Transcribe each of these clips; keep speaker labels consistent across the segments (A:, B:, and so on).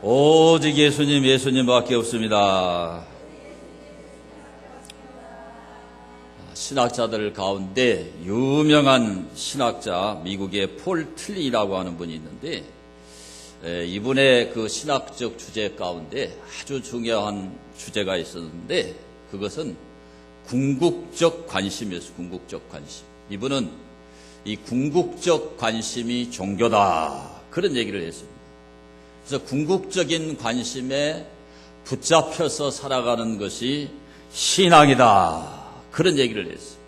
A: 오직 예수님, 예수님밖에 없습니다. 신학자들 가운데 유명한 신학자, 미국의 폴 틀리라고 하는 분이 있는데, 이분의 그 신학적 주제 가운데 아주 중요한 주제가 있었는데, 그것은 궁극적 관심이었어요. 궁극적 관심. 이분은 이 궁극적 관심이 종교다, 그런 얘기를 했습니다. 그래서 궁극적인 관심에 붙잡혀서 살아가는 것이 신앙이다, 그런 얘기를 했어요.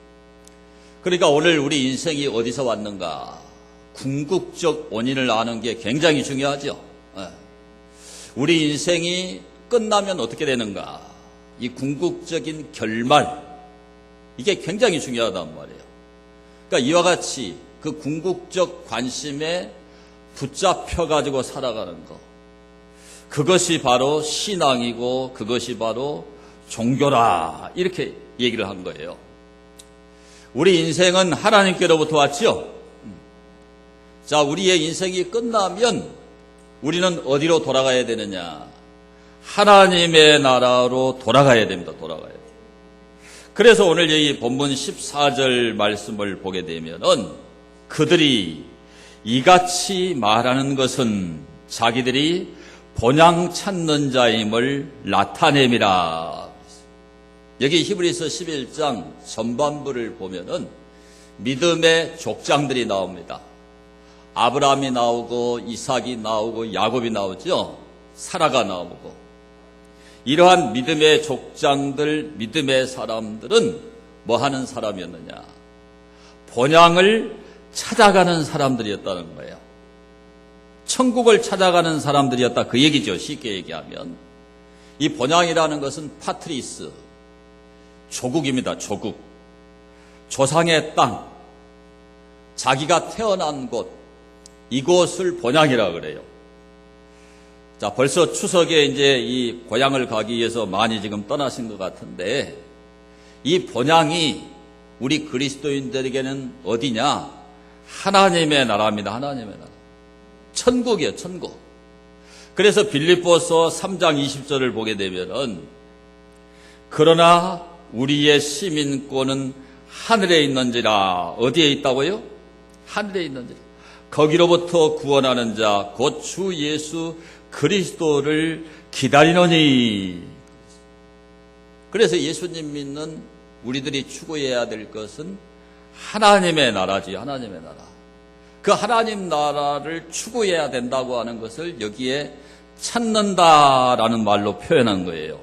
A: 그러니까 오늘 우리 인생이 어디서 왔는가, 궁극적 원인을 아는 게 굉장히 중요하죠. 우리 인생이 끝나면 어떻게 되는가, 이 궁극적인 결말, 이게 굉장히 중요하단 말이에요. 그러니까 이와 같이 그 궁극적 관심에 붙잡혀가지고 살아가는 것, 그것이 바로 신앙이고 그것이 바로 종교라, 이렇게 얘기를 한 거예요. 우리 인생은 하나님께로부터 왔죠. 자, 우리의 인생이 끝나면 우리는 어디로 돌아가야 되느냐? 하나님의 나라로 돌아가야 됩니다. 돌아가야 돼요. 그래서 오늘 이 본문 14절 말씀을 보게 되면은, 그들이 이같이 말하는 것은 자기들이 본향 찾는 자임을 나타냄이라. 여기 히브리서 11장 전반부를 보면은 믿음의 족장들이 나옵니다. 아브라함이 나오고 이삭이 나오고 야곱이 나오죠. 사라가 나오고. 이러한 믿음의 족장들, 믿음의 사람들은 뭐 하는 사람이었느냐? 본향을 찾아가는 사람들이었다는 거예요. 천국을 찾아가는 사람들이었다, 그 얘기죠. 쉽게 얘기하면 이 본향이라는 것은 파트리스, 조국입니다. 조국, 조상의 땅, 자기가 태어난 곳, 이곳을 본향이라 그래요. 자, 벌써 추석에 이제 이 고향을 가기 위해서 많이 지금 떠나신 것 같은데, 이 본향이 우리 그리스도인들에게는 어디냐? 하나님의 나라입니다. 하나님의 나라. 천국이에요, 천국. 그래서 빌립보서 3장 20절을 보게 되면은, 그러나 우리의 시민권은 하늘에 있는지라. 어디에 있다고요? 하늘에 있는지라. 거기로부터 구원하는 자, 곧 주 예수 그리스도를 기다리노니. 그래서 예수님 믿는 우리들이 추구해야 될 것은 하나님의 나라지, 하나님의 나라. 그 하나님 나라를 추구해야 된다고 하는 것을 여기에 찾는다라는 말로 표현한 거예요.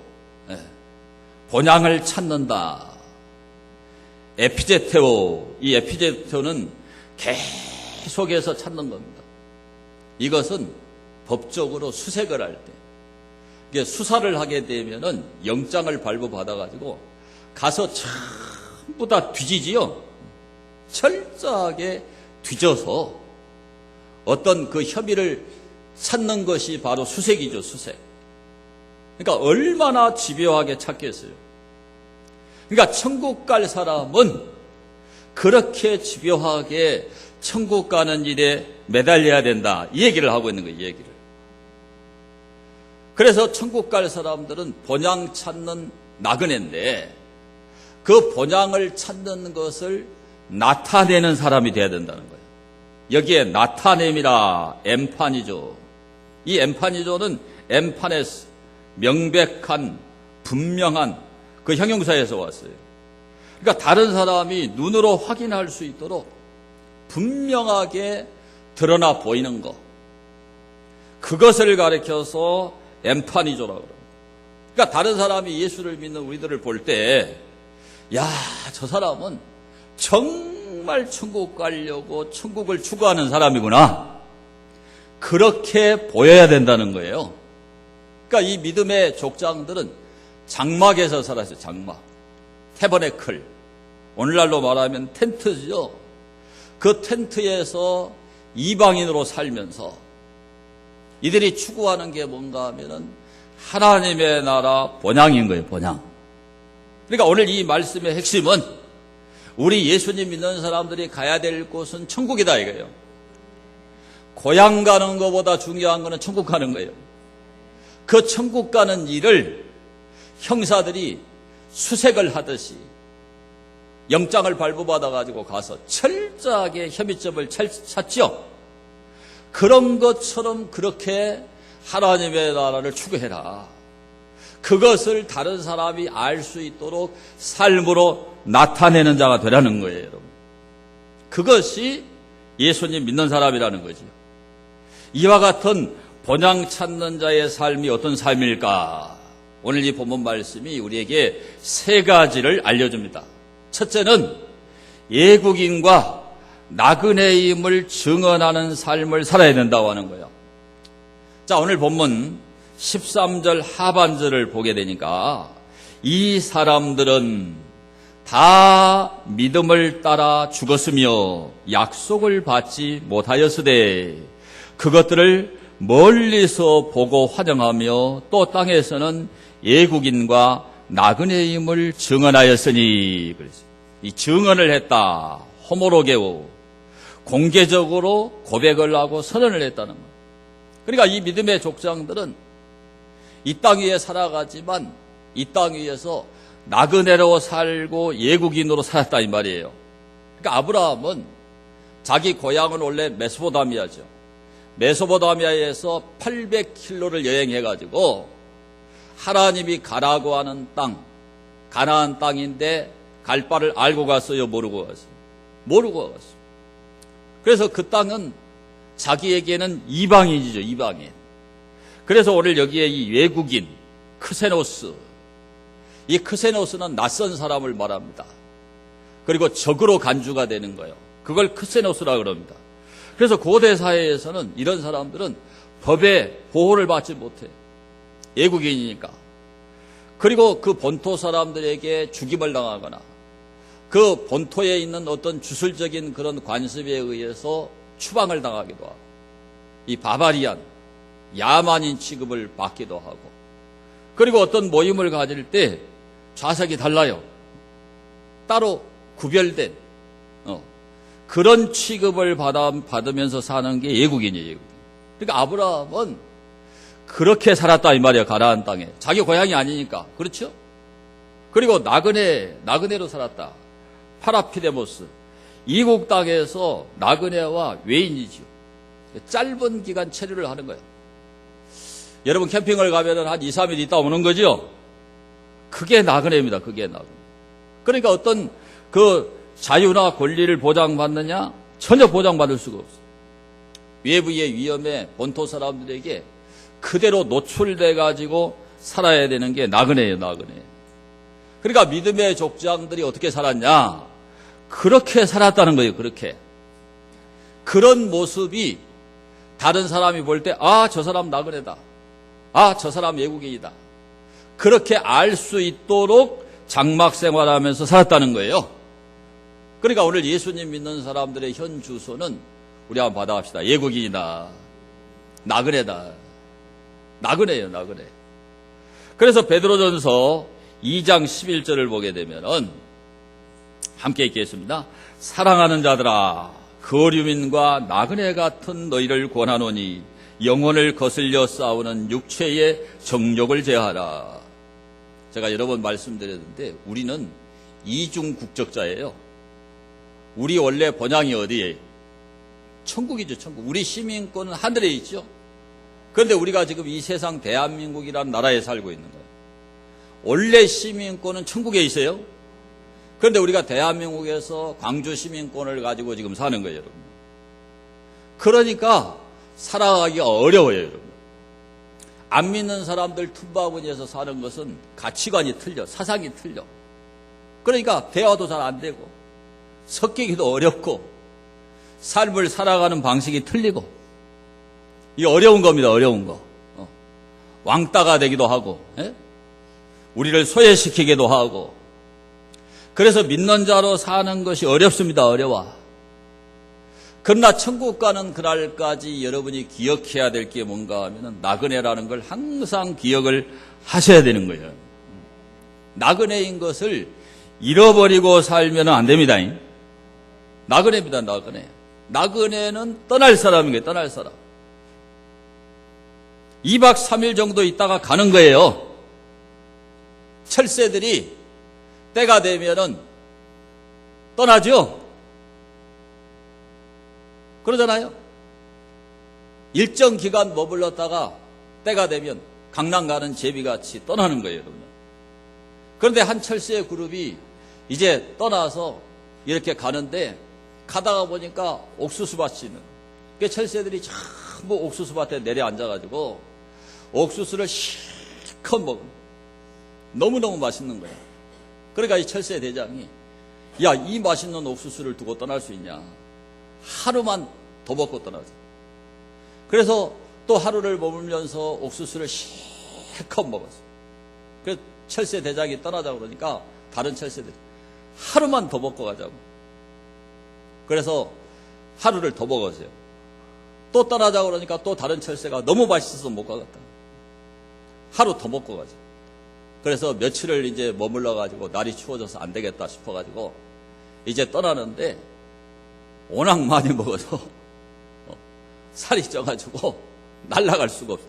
A: 본향을 찾는다. 에피제테오, 이 에피제테오는 계속해서 찾는 겁니다. 이것은 법적으로 수색을 할 때, 이게 수사를 하게 되면은 영장을 발부받아가지고 가서 전부 다 뒤지지요. 철저하게 뒤져서 어떤 그 혐의를 찾는 것이 바로 수색이죠, 수색. 그러니까 얼마나 집요하게 찾겠어요. 그러니까 천국 갈 사람은 그렇게 집요하게 천국 가는 일에 매달려야 된다, 이 얘기를 하고 있는 거예요, 이 얘기를. 그래서 천국 갈 사람들은 본향 찾는 나그네인데, 그 본향을 찾는 것을 나타내는 사람이 돼야 된다는 거예요. 여기에 나타냄이라, 엠파니조. 이 엠파니조는 엠파네스, 명백한, 분명한, 그 형용사에서 왔어요. 그러니까 다른 사람이 눈으로 확인할 수 있도록 분명하게 드러나 보이는 것, 그것을 가리켜서 엠파니조라고 그럽니다. 그러니까 다른 사람이 예수를 믿는 우리들을 볼 때, 야, 저 사람은 정말 천국 가려고 천국을 추구하는 사람이구나, 그렇게 보여야 된다는 거예요. 그러니까 이 믿음의 족장들은 장막에서 살았어요. 장막, 태버네클, 오늘날로 말하면 텐트죠. 그 텐트에서 이방인으로 살면서 이들이 추구하는 게 뭔가 하면은 하나님의 나라 본향인 거예요, 본향. 그러니까 오늘 이 말씀의 핵심은 우리 예수님 믿는 사람들이 가야 될 곳은 천국이다, 이거예요. 고향 가는 것보다 중요한 거는 천국 가는 거예요. 그 천국 가는 일을 형사들이 수색을 하듯이 영장을 발부받아가지고 가서 철저하게 혐의점을 찾죠. 그런 것처럼 그렇게 하나님의 나라를 추구해라. 그것을 다른 사람이 알 수 있도록 삶으로 나타내는 자가 되라는 거예요, 여러분. 그것이 예수님 믿는 사람이라는 거죠. 이와 같은 본향 찾는 자의 삶이 어떤 삶일까? 오늘 이 본문 말씀이 우리에게 세 가지를 알려줍니다. 첫째는 예국인과 나그네임을 증언하는 삶을 살아야 된다고 하는 거예요. 자, 오늘 본문 13절 하반절을 보게 되니까 이 사람들은 다 믿음을 따라 죽었으며 약속을 받지 못하였으되 그것들을 멀리서 보고 환영하며 또 땅에서는 예국인과 나그네임을 증언하였으니, 이 증언을 했다. 호모로게오, 공개적으로 고백을 하고 선언을 했다는 거예요. 그러니까 이 믿음의 족장들은 이 땅 위에 살아가지만 이 땅 위에서 나그네로 살고 예국인으로 살았다 이 말이에요. 그러니까 아브라함은 자기 고향은 원래 메소포타미아죠. 메소포타미아에서 800km를 여행해가지고 하나님이 가라고 하는 땅, 가나안 땅인데 갈 바를 알고 갔어요? 모르고 갔어요? 모르고 갔어요. 그래서 그 땅은 자기에게는 이방인이죠, 이방인. 그래서 오늘 여기에 이 외국인, 크세노스, 이 크세노스는 낯선 사람을 말합니다. 그리고 적으로 간주가 되는 거예요. 그걸 크세노스라고 그럽니다. 그래서 고대 사회에서는 이런 사람들은 법의 보호를 받지 못해요. 외국인이니까. 그리고 그 본토 사람들에게 죽임을 당하거나 그 본토에 있는 어떤 주술적인 그런 관습에 의해서 추방을 당하기도 하고 이 바바리안, 야만인 취급을 받기도 하고 그리고 어떤 모임을 가질 때 좌석이 달라요. 따로 구별된 그런 취급을 받으면서 사는 게 예국인이에요. 예국인. 그러니까 아브라함은 그렇게 살았다 이 말이에요. 가나안 땅에. 자기 고향이 아니니까. 그렇죠? 그리고 나그네로 살았다. 파라피데모스. 이국 땅에서 나그네와 외인이지요. 짧은 기간 체류를 하는 거예요. 여러분 캠핑을 가면은 한 2, 3일 있다 오는 거죠? 그게 나그네입니다. 그게 나그네. 그러니까 어떤 그 자유나 권리를 보장받느냐? 전혀 보장받을 수가 없어요. 외부의 위험에 본토 사람들에게 그대로 노출돼 가지고 살아야 되는 게 나그네예요, 나그네. 그러니까 믿음의 족장들이 어떻게 살았냐? 그렇게 살았다는 거예요, 그렇게. 그런 모습이 다른 사람이 볼 때, 아, 저 사람 나그네다. 아, 저 사람 외국인이다. 그렇게 알 수 있도록 장막 생활하면서 살았다는 거예요. 그러니까 오늘 예수님 믿는 사람들의 현 주소는 우리 한번 받아갑시다. 외국인이다. 나그네다. 나그네예요, 나그네. 그래서 베드로전서 2장 11절을 보게 되면은 함께 읽겠습니다. 사랑하는 자들아, 거류민과 나그네 같은 너희를 권하노니 영혼을 거슬려 싸우는 육체의 정욕을 제하라. 제가 여러 번 말씀드렸는데 우리는 이중 국적자예요. 우리 원래 본향이 어디예요? 천국이죠, 천국. 우리 시민권은 하늘에 있죠. 그런데 우리가 지금 이 세상 대한민국이라는 나라에 살고 있는 거예요. 원래 시민권은 천국에 있어요. 그런데 우리가 대한민국에서 광주 시민권을 가지고 지금 사는 거예요, 여러분. 그러니까 살아가기가 어려워요, 여러분. 안 믿는 사람들 틈바구니에서 사는 것은 가치관이 틀려, 사상이 틀려. 그러니까 대화도 잘 안 되고 섞이기도 어렵고 삶을 살아가는 방식이 틀리고 이 어려운 겁니다, 어려운 거. 왕따가 되기도 하고 우리를 소외시키기도 하고 그래서 믿는 자로 사는 것이 어렵습니다, 어려워. 그러나 천국 가는 그날까지 여러분이 기억해야 될 게 뭔가 하면은 나그네라는 걸 항상 기억을 하셔야 되는 거예요. 나그네인 것을 잃어버리고 살면 안 됩니다. 나그네입니다, 나그네. 나그네는 떠날 사람인 거예요, 떠날 사람. 2박 3일 정도 있다가 가는 거예요. 철새들이 때가 되면은 떠나죠. 그러잖아요. 일정 기간 머물렀다가 때가 되면 강남 가는 제비같이 떠나는 거예요, 여러분. 그런데 한 철새의 그룹이 이제 떠나서 이렇게 가는데 가다가 보니까 옥수수밭이 있는. 그 철새들이 전부 옥수수밭에 내려앉아가지고 옥수수를 실컷 먹은. 너무너무 맛있는 거야. 그러니까 이 철새 대장이 야, 이 맛있는 옥수수를 두고 떠날 수 있냐. 하루만 더 먹고 떠나자. 그래서 또 하루를 머물면서 옥수수를 실컷 먹었어. 그래서 철새 대장이 떠나자고 그러니까 다른 철새들이 하루만 더 먹고 가자고. 그래서 하루를 더 먹었어요. 또 떠나자고 그러니까 또 다른 철새가 너무 맛있어서 못 가겠다. 하루 더 먹고 가자. 그래서 며칠을 이제 머물러가지고 날이 추워져서 안 되겠다 싶어가지고 이제 떠나는데 워낙 많이 먹어서 살이 쪄가지고 날아갈 수가 없어.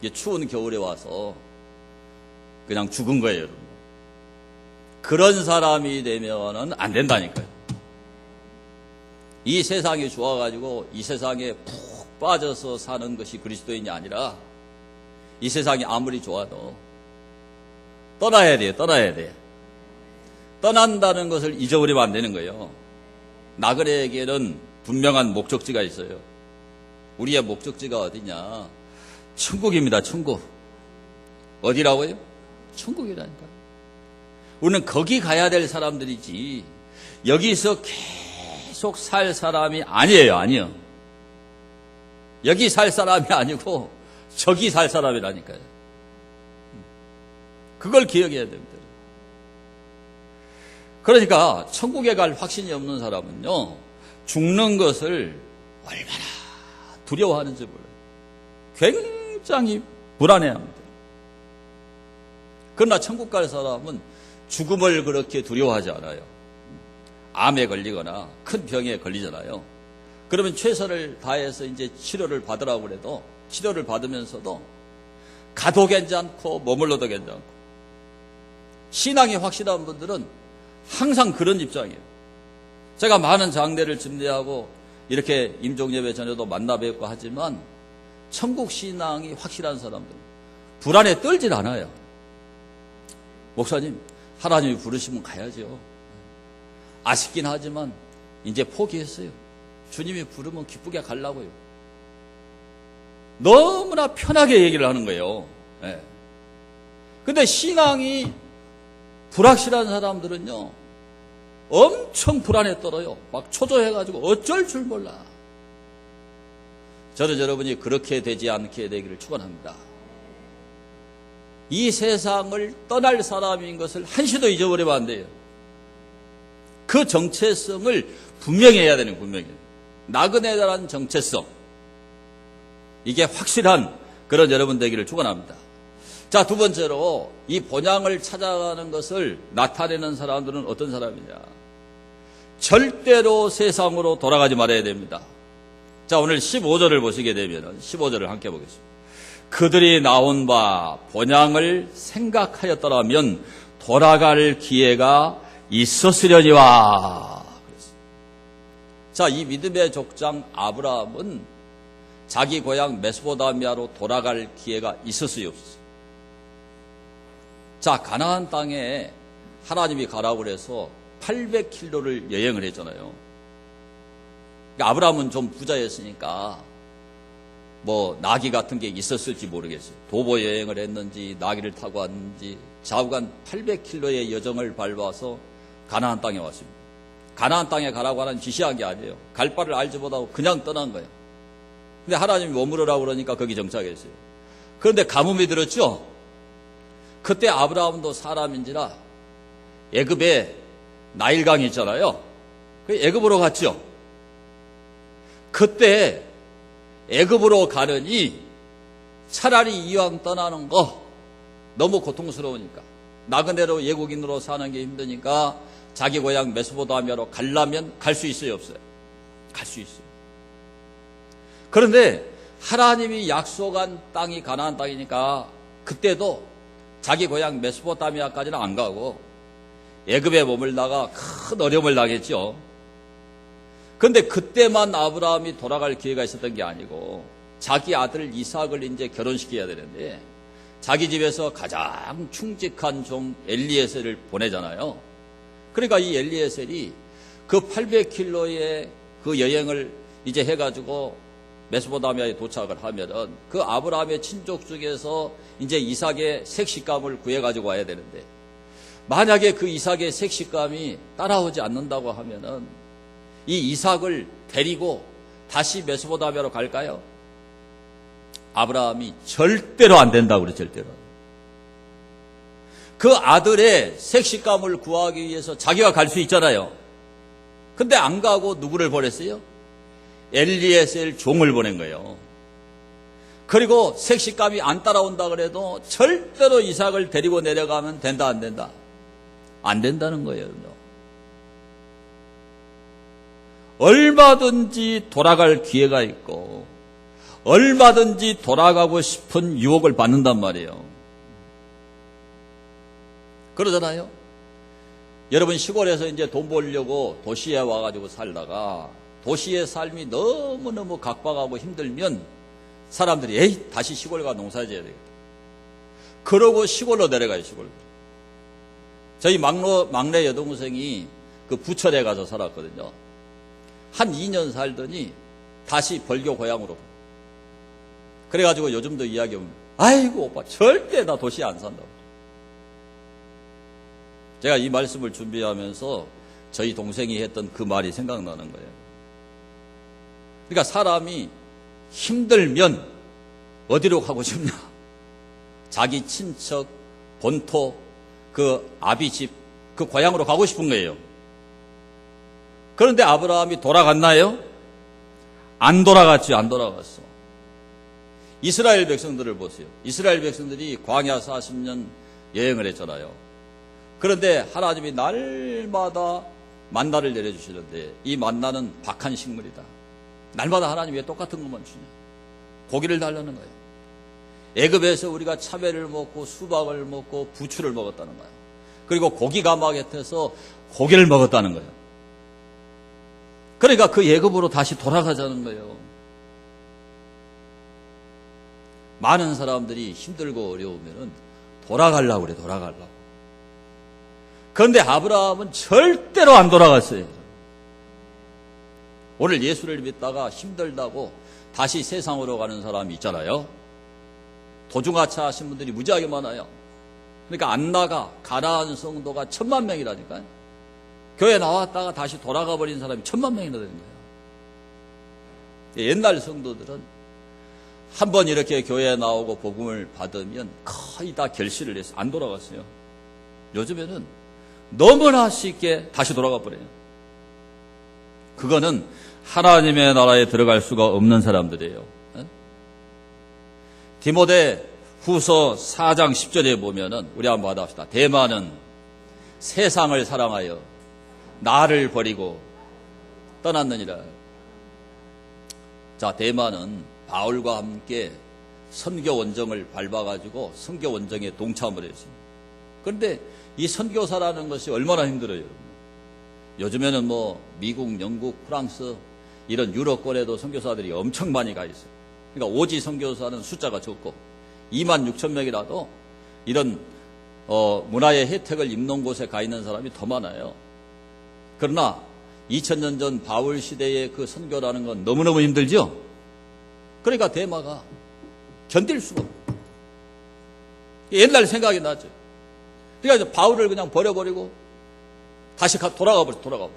A: 이게 추운 겨울에 와서 그냥 죽은 거예요, 여러분. 그런 사람이 되면은 안 된다니까요. 이 세상이 좋아가지고 이 세상에 푹 빠져서 사는 것이 그리스도인이 아니라 이 세상이 아무리 좋아도 떠나야 돼요, 떠나야 돼. 떠난다는 것을 잊어버리면 안 되는 거예요. 나그네에게는 분명한 목적지가 있어요. 우리의 목적지가 어디냐? 천국입니다, 천국. 어디라고요? 천국이라니까. 우리는 거기 가야 될 사람들이지 여기서 계속 살 사람이 아니에요, 아니요. 여기 살 사람이 아니고 저기 살 사람이라니까요. 그걸 기억해야 됩니다. 그러니까 천국에 갈 확신이 없는 사람은요, 죽는 것을 얼마나 두려워하는지 몰라요. 굉장히 불안해합니다. 그러나 천국 갈 사람은 죽음을 그렇게 두려워하지 않아요. 암에 걸리거나 큰 병에 걸리잖아요. 그러면 최선을 다해서 이제 치료를 받으라고 그래도 치료를 받으면서도 가도 괜찮고 머물러도 괜찮고. 신앙이 확실한 분들은 항상 그런 입장이에요. 제가 많은 장례를 집례하고 이렇게 임종예배 전에도 만나 뵙고 하지만 천국 신앙이 확실한 사람들은 불안에 떨질 않아요. 목사님, 하나님이 부르시면 가야죠. 아쉽긴 하지만 이제 포기했어요. 주님이 부르면 기쁘게 가려고요. 너무나 편하게 얘기를 하는 거예요. 근데 신앙이 불확실한 사람들은요, 엄청 불안에 떨어요. 막 초조해가지고 어쩔 줄 몰라. 저는 여러분이 그렇게 되지 않게 되기를 축원합니다. 이 세상을 떠날 사람인 것을 한시도 잊어버리면 안 돼요. 그 정체성을 분명히 해야 되는, 분명히. 나그네에 대한 정체성. 이게 확실한 그런 여러분 되기를 축원합니다. 자, 두 번째로 이 본향을 찾아가는 것을 나타내는 사람들은 어떤 사람이냐? 절대로 세상으로 돌아가지 말아야 됩니다. 자, 오늘 15절을 보시게 되면 15절을 함께 보겠습니다. 그들이 나온 바 본향을 생각하였더라면 돌아갈 기회가 있었으려니와. 자, 이 믿음의 족장 아브라함은 자기 고향 메소포타미아로 돌아갈 기회가 있었어요, 없었어요? 자, 가나안 땅에 하나님이 가라고 그래서 800km를 여행을 했잖아요. 그러니까 아브라함은 좀 부자였으니까 뭐 나귀 같은 게 있었을지 모르겠어요. 도보 여행을 했는지 나귀를 타고 왔는지 좌우간 800km의 여정을 밟아서 가나안 땅에 왔습니다. 가나안 땅에 가라고 하는 지시한 게 아니에요. 갈 바를 알지 못하고 그냥 떠난 거예요. 근데 하나님이 머무르라고 그러니까 거기 정착했어요. 그런데 가뭄이 들었죠. 그때 아브라함도 사람인지라 애굽에 나일강이 있잖아요. 그 애굽으로 갔죠. 그때 애굽으로 가느니 차라리 이왕 떠나는 거 너무 고통스러우니까 나그네로 외국인으로 사는 게 힘드니까 자기 고향 메소포타미아로 가려면 갈 수 있어요, 없어요? 갈 수 있어요. 그런데 하나님이 약속한 땅이 가나안 땅이니까 그때도 자기 고향 메소포타미아까지는 안 가고 애굽에 머물다가 큰 어려움을 당했죠. 그런데 그때만 아브라함이 돌아갈 기회가 있었던 게 아니고 자기 아들 이삭을 이제 결혼시켜야 되는데 자기 집에서 가장 충직한 종 엘리에셀을 보내잖아요. 그러니까 이 엘리에셀이 그 800km의 그 여행을 이제 해가지고 메소포타미아에 도착을 하면은 그 아브라함의 친족 중에서 이제 이삭의 색식감을 구해가지고 와야 되는데 만약에 그 이삭의 색식감이 따라오지 않는다고 하면은 이 이삭을 데리고 다시 메소포타미아로 갈까요? 아브라함이 절대로 안 된다고 그래, 절대로. 그 아들의 색식감을 구하기 위해서 자기가 갈 수 있잖아요. 근데 안 가고 누구를 보냈어요? 엘리에셀 종을 보낸 거예요. 그리고 색식감이 안 따라온다 그래도 절대로 이삭을 데리고 내려가면 된다, 안 된다? 안 된다는 거예요. 얼마든지 돌아갈 기회가 있고 얼마든지 돌아가고 싶은 유혹을 받는단 말이에요. 그러잖아요. 여러분 시골에서 이제 돈 벌려고 도시에 와가지고 살다가 도시의 삶이 너무너무 각박하고 힘들면 사람들이 에이 다시 시골 가 농사 지어야 되겠다. 그러고 시골로 내려가요. 시골로. 저희 막내 여동생이 그 부천에 가서 살았거든요. 한 2년 살더니 다시 벌교 고향으로. 그래가지고 요즘도 이야기하면 아이고 오빠 절대 나 도시에 안 산다고. 제가 이 말씀을 준비하면서 저희 동생이 했던 그 말이 생각나는 거예요. 그러니까 사람이 힘들면 어디로 가고 싶냐? 자기 친척, 본토, 그 아비집, 그 고향으로 가고 싶은 거예요. 그런데 아브라함이 돌아갔나요? 안 돌아갔죠. 안 돌아갔어. 이스라엘 백성들을 보세요. 이스라엘 백성들이 광야 40년 여행을 했잖아요. 그런데 하나님이 날마다 만나를 내려주시는데 이 만나는 박한 식물이다. 날마다 하나님이 왜 똑같은 것만 주냐? 고기를 달라는 거예요. 애굽에서 우리가 참외를 먹고 수박을 먹고 부추를 먹었다는 거예요. 그리고 고기 가마솥에서 고기를 먹었다는 거예요. 그러니까 그 애굽으로 다시 돌아가자는 거예요. 많은 사람들이 힘들고 어려우면은 돌아가려고 그래, 돌아가려고. 그런데 아브라함은 절대로 안 돌아갔어요. 오늘 예수를 믿다가 힘들다고 다시 세상으로 가는 사람이 있잖아요. 도중하차 하신 분들이 무지하게 많아요. 그러니까 안 나가, 가나안 성도가 10,000,000명이라니까요. 교회 나왔다가 다시 돌아가 버린 사람이 10,000,000명이나 되는 거예요. 옛날 성도들은 한번 이렇게 교회에 나오고 복음을 받으면 거의 다 결실을 해서 안 돌아갔어요. 요즘에는 너무나 쉽게 다시 돌아가 버려요. 그거는 하나님의 나라에 들어갈 수가 없는 사람들이에요. 디모데 후서 4장 10절에 보면은 우리 한번 받아봅시다. 대만은 세상을 사랑하여 나를 버리고 떠났느니라. 자, 대만은 바울과 함께 선교 원정을 밟아가지고 선교 원정에 동참을 했습니다. 그런데 이 선교사라는 것이 얼마나 힘들어요, 여러분. 요즘에는 뭐 미국, 영국, 프랑스 이런 유럽권에도 선교사들이 엄청 많이 가 있어요. 그러니까 오지 선교사는 숫자가 적고 26,000명이라도 이런 문화의 혜택을 입는 곳에 가 있는 사람이 더 많아요. 그러나 2000년 전 바울 시대의 그 선교라는 건 너무너무 힘들죠? 그러니까 대마가 견딜 수가 없어요. 옛날 생각이 나죠. 그러니까 바울을 그냥 버려버리고 다시 돌아가 버렸어요.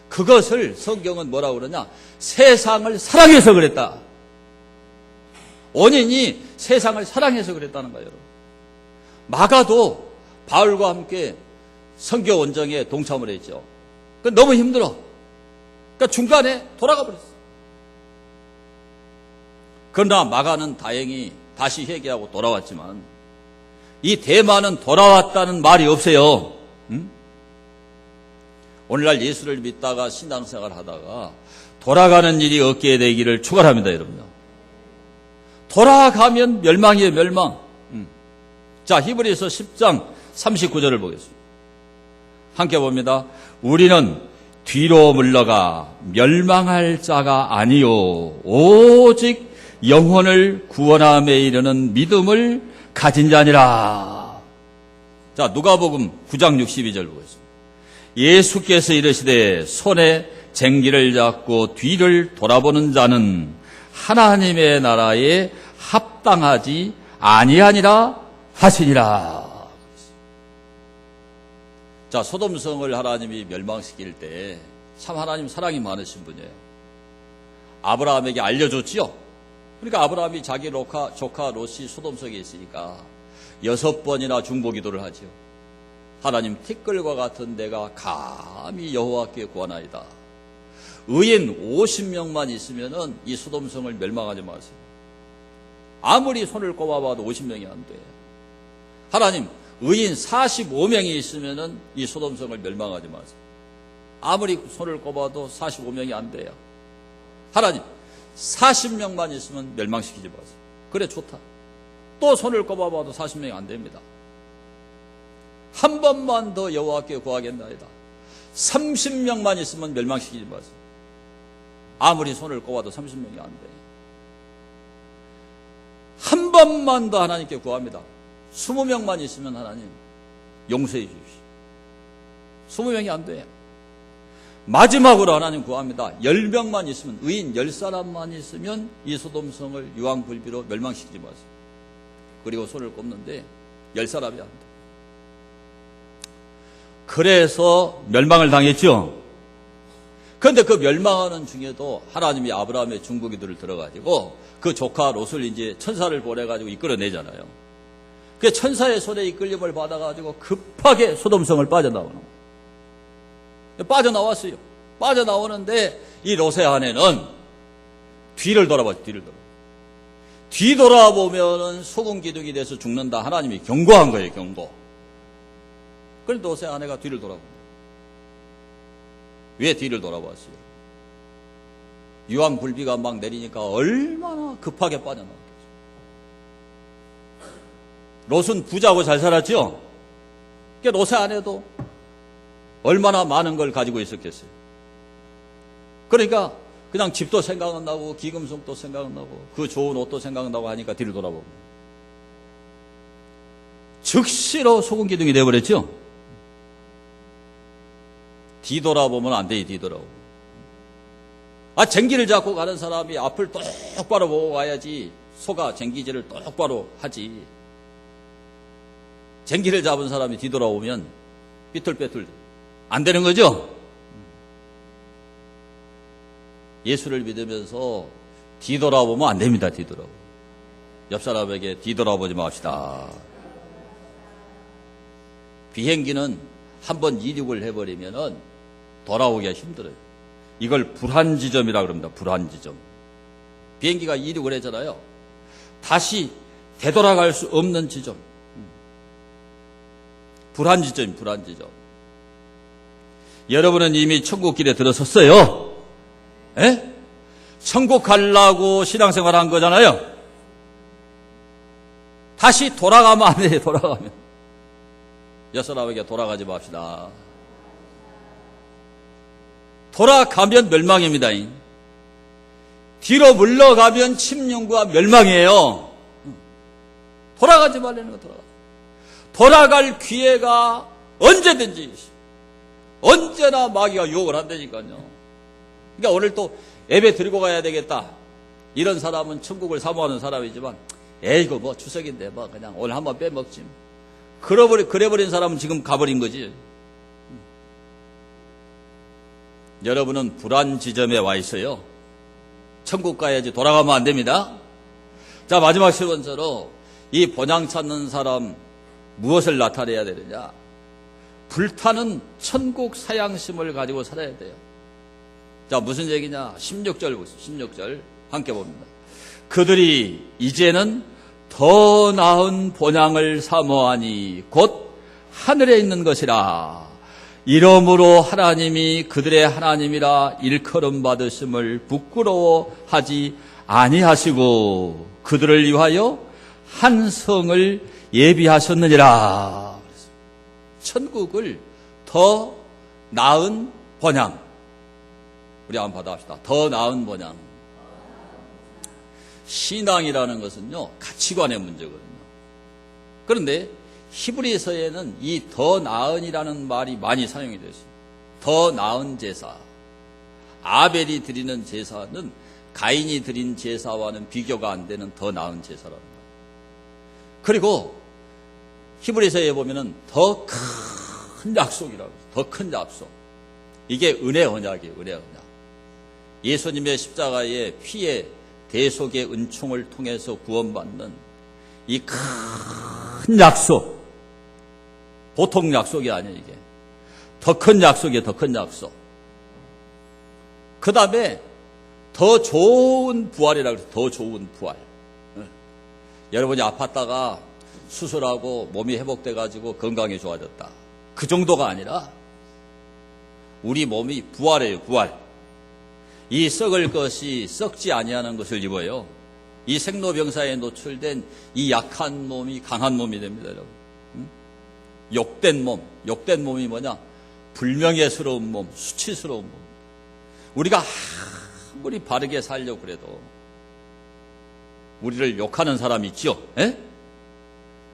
A: 그것을 성경은 뭐라고 그러냐? 세상을 사랑해서 그랬다. 원인이 세상을 사랑해서 그랬다는 거예요, 여러분. 마가도 바울과 함께 선교 원정에 동참을 했죠. 너무 힘들어. 그러니까 중간에 돌아가 버렸어. 그러나 마가는 다행히 다시 회개하고 돌아왔지만 이 대만은 돌아왔다는 말이 없어요. 응? 오늘날 예수를 믿다가 신앙생활 하다가 돌아가는 일이 없게 되기를 축원합니다, 여러분요. 돌아가면 멸망이에요, 멸망. 자, 히브리서 10장 39절을 보겠습니다. 함께 봅니다. 우리는 뒤로 물러가 멸망할 자가 아니요 오직 영혼을 구원함에 이르는 믿음을 가진 자니라. 자, 누가복음 9장 62절 보겠습니다. 예수께서 이르시되 손에 쟁기를 잡고 뒤를 돌아보는 자는 하나님의 나라에 합당하지 아니하니라 하시니라. 자, 소돔성을 하나님이 멸망시킬 때 참 하나님 사랑이 많으신 분이에요. 아브라함에게 알려줬지요. 그러니까 아브라함이 자기 조카 롯이 소돔성에 있으니까 6번이나 중보기도를 하지요. 하나님, 티끌과 같은 내가 감히 여호와께 구하나이다. 의인 50명만 있으면은 이 소돔성을 멸망하지 마세요. 아무리 손을 꼽아봐도 50명이 안 돼요. 하나님, 의인 45명이 있으면은 이 소돔성을 멸망하지 마세요. 아무리 손을 꼽아도 45명이 안 돼요. 하나님, 40명만 있으면 멸망시키지 마세요. 그래, 좋다. 또 손을 꼽아봐도 40명이 안 됩니다. 한 번만 더 여호와께 구하겠나이다. 30명만 있으면 멸망시키지 마세요. 아무리 손을 꼽아도 30명이 안 돼요. 한 번만 더 하나님께 구합니다. 20명만 있으면 하나님 용서해 주십시오. 20명이 안 돼요. 마지막으로 하나님 구합니다. 10명만 있으면, 의인 10사람만 있으면 이 소돔성을 유황불비로 멸망시키지 마세요. 그리고 손을 꼽는데 10사람이 안 돼. 그래서 멸망을 당했죠. 그런데 그 멸망하는 중에도 하나님이 아브라함의 중보기도를 들어가지고 그 조카 롯을 이제 천사를 보내가지고 이끌어내잖아요. 그 천사의 손에 이끌림을 받아가지고 급하게 소돔성을 빠져나오는 거예요. 빠져나왔어요. 빠져나오는데 이 롯의 아내는 뒤를 돌아봤죠. 뒤돌아보면은 소금 기둥이 돼서 죽는다. 하나님이 경고한 거예요. 경고. 그런데 롯의 아내가 뒤를 돌아봅니다. 왜 뒤를 돌아봤어요? 유황불비가 막 내리니까 얼마나 급하게 빠져나왔겠어요. 롯은 부자고 잘 살았죠? 그러니까 롯의 아내도 얼마나 많은 걸 가지고 있었겠어요. 그러니까 그냥 집도 생각나고 기금속도 생각나고 그 좋은 옷도 생각나고 하니까 뒤를 돌아보고 즉시로 소금 기둥이 되어버렸죠. 뒤돌아보면 안 돼요. 뒤돌아보면. 쟁기를 잡고 가는 사람이 앞을 똑바로 보고 가야지 소가 쟁기질을 똑바로 하지. 쟁기를 잡은 사람이 뒤돌아오면 삐뚤빼뚤 안 되는 거죠. 예수를 믿으면서 뒤돌아보면 안 됩니다. 뒤돌아보면. 옆 사람에게 뒤돌아보지 맙시다. 비행기는 한번 이륙을 해버리면은 돌아오기가 힘들어요. 이걸 불안지점이라고 그럽니다. 불안지점. 비행기가 이륙을 했잖아요. 다시 되돌아갈 수 없는 지점. 불안지점이 불안지점. 여러분은 이미 천국 길에 들어섰어요. 에? 천국 가려고 신앙생활 한 거잖아요. 다시 돌아가면 안 돼요. 돌아가면. 옆 사람에게 돌아가지 맙시다. 돌아가면 멸망입니다. 뒤로 물러가면 침륜과 멸망이에요. 돌아가지 말라는 거. 돌아갈 기회가 언제든지 있어요. 언제나 마귀가 유혹을 한다니까요. 그러니까 오늘 또 예배 드리고 가야 되겠다. 이런 사람은 천국을 사모하는 사람이지만 이거 뭐 추석인데 뭐 그냥 오늘 한번 빼먹지. 그래버린 사람은 지금 가버린 거지. 여러분은 불안 지점에 와 있어요. 천국 가야지 돌아가면 안 됩니다. 자, 마지막 세 번째로 이 본향 찾는 사람 무엇을 나타내야 되느냐? 불타는 천국 사양심을 가지고 살아야 돼요. 자, 무슨 얘기냐? 16절 보세요. 16절 함께 봅니다. 그들이 이제는 더 나은 본향을 사모하니 곧 하늘에 있는 것이라. 이러므로 하나님이 그들의 하나님이라 일컬음 받으심을 부끄러워하지 아니하시고 그들을 위하여 한 성을 예비하셨느니라. 천국을 더 나은 번향. 우리 한번 받아봅시다. 더 나은 번향. 신앙이라는 것은요, 가치관의 문제거든요. 그런데 히브리서에는 이 더 나은이라는 말이 많이 사용이 되어 있습니다. 더 나은 제사. 아벨이 드리는 제사는 가인이 드린 제사와는 비교가 안 되는 더 나은 제사라는 거예요. 그리고 히브리서에 보면은 더 큰 약속이라고 해요. 더 큰 약속. 이게 은혜 언약이에요. 은혜 언약. 예수님의 십자가의 피의 대속의 은총을 통해서 구원받는 이 큰 약속. 보통 약속이 아니에요, 이게. 더 큰 약속이에요, 더 큰 약속. 그 다음에 더 좋은 부활이라고 해서 더 좋은 부활. 여러분이 아팠다가 수술하고 몸이 회복돼가지고 건강이 좋아졌다. 그 정도가 아니라 우리 몸이 부활이에요, 부활. 이 썩을 것이 썩지 아니하는 것을 입어요. 이 생로병사에 노출된 이 약한 몸이 강한 몸이 됩니다, 여러분. 욕된 몸, 욕된 몸이 뭐냐? 불명예스러운 몸, 수치스러운 몸. 우리가 아무리 바르게 살려고 그래도 우리를 욕하는 사람이 있죠. 에?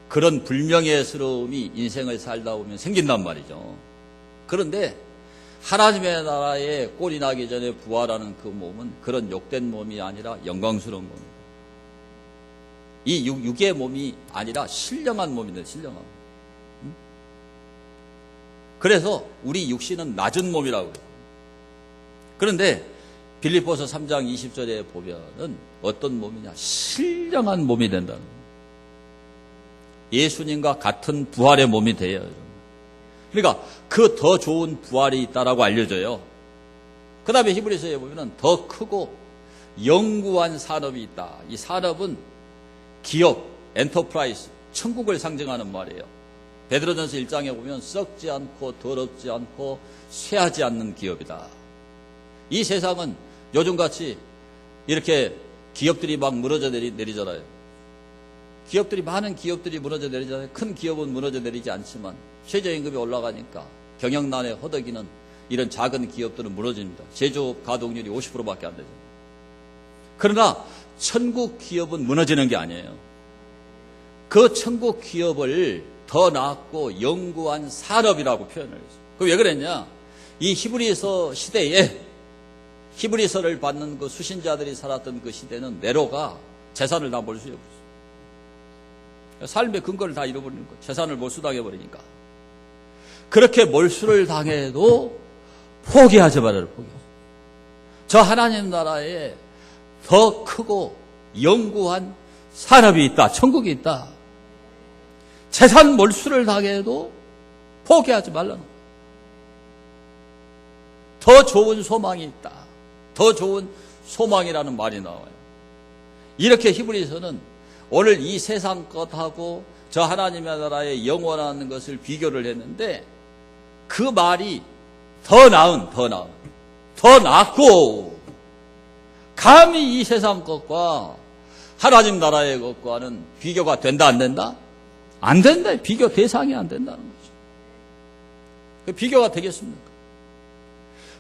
A: 그런 불명예스러움이 인생을 살다 보면 생긴단 말이죠. 그런데 하나님의 나라에 꼴이 나기 전에 부활하는 그 몸은 그런 욕된 몸이 아니라 영광스러운 몸입니다. 이 육의 몸이 아니라 신령한 몸인데, 신령한 몸. 그래서 우리 육신은 낮은 몸이라고 그래요. 그런데 빌립보서 3장 20절에 보면은 어떤 몸이냐? 신령한 몸이 된다는 거예요. 예수님과 같은 부활의 몸이 돼요. 그러니까 그 더 좋은 부활이 있다라고 알려져요. 그 다음에 히브리서에 보면은 더 크고 영구한 산업이 있다. 이 산업은 기업, 엔터프라이즈, 천국을 상징하는 말이에요. 베드로전서 1장에 보면 썩지 않고 더럽지 않고 쇠하지 않는 기업이다. 이 세상은 요즘같이 이렇게 기업들이 막 무너져 내리잖아요. 기업들이, 많은 기업들이 무너져 내리잖아요. 큰 기업은 무너져 내리지 않지만 최저임금이 올라가니까 경영난에 허덕이는 이런 작은 기업들은 무너집니다. 제조업 가동률이 50%밖에 안 되죠. 그러나 천국 기업은 무너지는 게 아니에요. 그 천국 기업을 더 낫고 영구한 산업이라고 표현을 했어요. 그럼 왜 그랬냐? 이 히브리서 시대에 히브리서를 받는 그 수신자들이 살았던 그 시대는 네로가 재산을 다 몰수해버렸어요. 삶의 근거를 다 잃어버리는 거예요. 재산을 몰수당해버리니까. 그렇게 몰수를 당해도 포기하지 말아요. 포기하지. 저 하나님 나라에 더 크고 영구한 산업이 있다. 천국이 있다. 재산 몰수를 당해도 포기하지 말라는 거예요. 더 좋은 소망이 있다. 더 좋은 소망이라는 말이 나와요. 이렇게 히브리서는 오늘 이 세상 것하고 저 하나님의 나라의 영원한 것을 비교를 했는데 그 말이 더 나은, 더 낫고 감히 이 세상 것과 하나님 나라의 것과는 비교가 된다, 안 된다? 안 된다. 비교 대상이 안 된다는 거죠. 그 비교가 되겠습니까?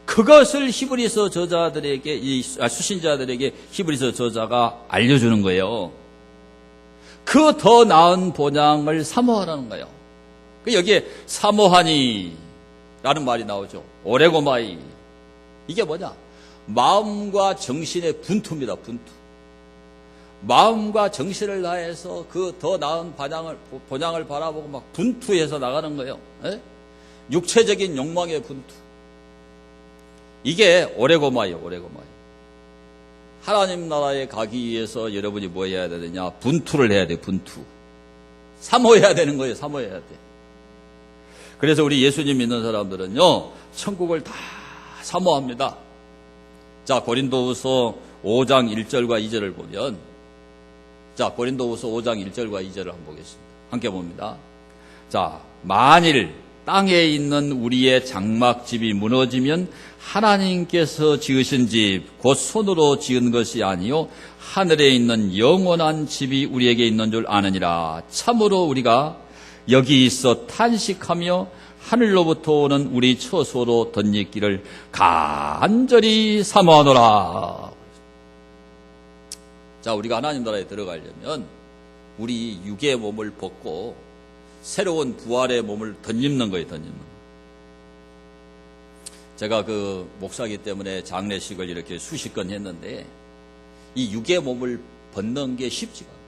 A: 그것을 히브리서 저자들에게, 수신자들에게 히브리서 저자가 알려주는 거예요. 그 더 나은 본향을 사모하라는 거예요. 여기에 사모하니 라는 말이 나오죠. 오레고마이. 이게 뭐냐? 마음과 정신의 분투입니다. 분투. 마음과 정신을 다해서 그 더 나은 본향을 바라보고 막 분투해서 나가는 거예요. 에? 육체적인 욕망의 분투. 이게 오레고마예요. 오레고마이. 하나님 나라에 가기 위해서 여러분이 뭐 해야 되느냐? 분투를 해야 돼. 분투. 사모해야 되는 거예요. 사모해야 돼. 그래서 우리 예수님 믿는 사람들은요, 천국을 다 사모합니다. 자, 고린도후서 5장 1절과 2절을 보면, 자, 고린도후서 5장 1절과 2절을 한번 보겠습니다. 함께 봅니다. 자, 만일 땅에 있는 우리의 장막집이 무너지면 하나님께서 지으신 집, 곧 손으로 지은 것이 아니요 하늘에 있는 영원한 집이 우리에게 있는 줄 아느니라. 참으로 우리가 여기 있어 탄식하며 하늘로부터 오는 우리 처소로 덧입기를 간절히 사모하노라. 자, 우리가 하나님 나라에 들어가려면 우리 육의 몸을 벗고 새로운 부활의 몸을 덧입는 거예요, 덧입는 거. 제가 그 목사기 때문에 장례식을 이렇게 수십 건 했는데 이 육의 몸을 벗는 게 쉽지가 않아요.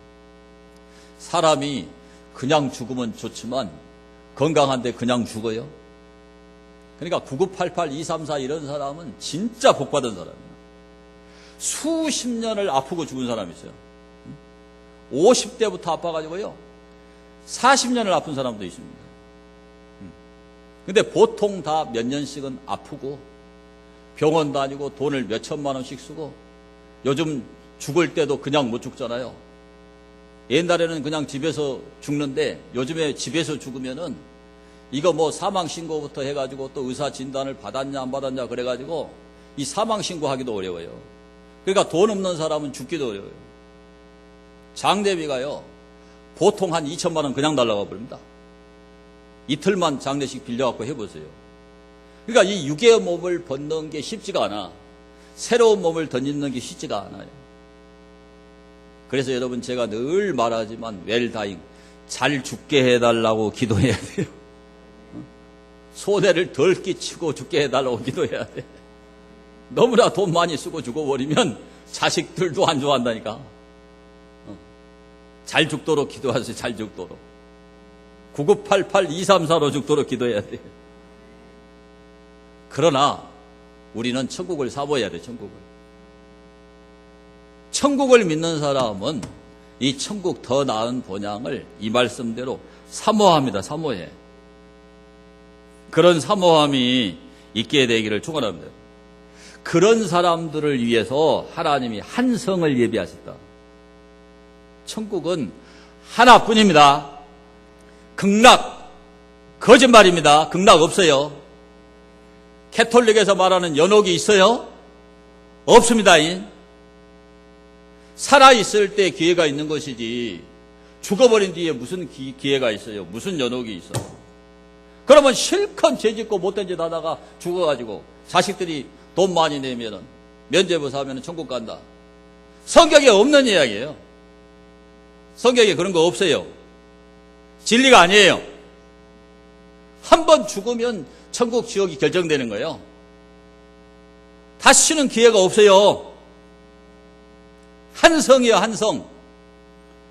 A: 사람이 그냥 죽으면 좋지만 건강한데 그냥 죽어요. 그러니까 9988, 234 이런 사람은 진짜 복받은 사람이에요. 수십 년을 아프고 죽은 사람이 있어요. 50대부터 아파가지고요 40년을 아픈 사람도 있습니다. 근데 보통 다 몇 년씩은 아프고 병원 다니고 돈을 몇 천만 원씩 쓰고 요즘 죽을 때도 그냥 못 죽잖아요. 옛날에는 그냥 집에서 죽는데 요즘에 집에서 죽으면은 이거 뭐 사망신고부터 해가지고 또 의사 진단을 받았냐 안 받았냐 그래가지고 이 사망신고하기도 어려워요. 그러니까 돈 없는 사람은 죽기도 어려워요. 장례비가요 보통 한 2천만 원 그냥 달라고 버립니다. 이틀만 장례식 빌려갖고 해보세요. 그러니까 이 육의 몸을 벗는 게 쉽지가 않아. 새로운 몸을 덧입는 게 쉽지가 않아요. 그래서 여러분 제가 늘 말하지만 웰다잉, 잘 죽게 해달라고 기도해야 돼요. 손해를 덜 끼치고 죽게 해달라고 기도해야 돼. 너무나 돈 많이 쓰고 죽어버리면 자식들도 안 좋아한다니까. 잘 죽도록 기도하세요. 잘 죽도록. 9988, 234로 죽도록 기도해야 돼. 그러나 우리는 천국을 사모해야 돼. 천국을 믿는 사람은 이 천국 더 나은 본향을 이 말씀대로 사모합니다. 사모해. 그런 사모함이 있게 되기를 축원합니다. 그런 사람들을 위해서 하나님이 한 성을 예비하셨다. 천국은 하나뿐입니다. 극락, 거짓말입니다. 극락 없어요. 캐톨릭에서 말하는 연옥이 있어요? 없습니다. 살아있을 때 기회가 있는 것이지 죽어버린 뒤에 무슨 기회가 있어요? 무슨 연옥이 있어요? 그러면 실컷 죄짓고 못된 짓 하다가 죽어가지고 자식들이 돈 많이 내면은 면죄부 사면은 천국 간다. 성경에 없는 이야기예요. 성경에 그런 거 없어요. 진리가 아니에요. 한 번 죽으면 천국 지옥이 결정되는 거예요. 다시는 기회가 없어요. 한 성이요, 한 성.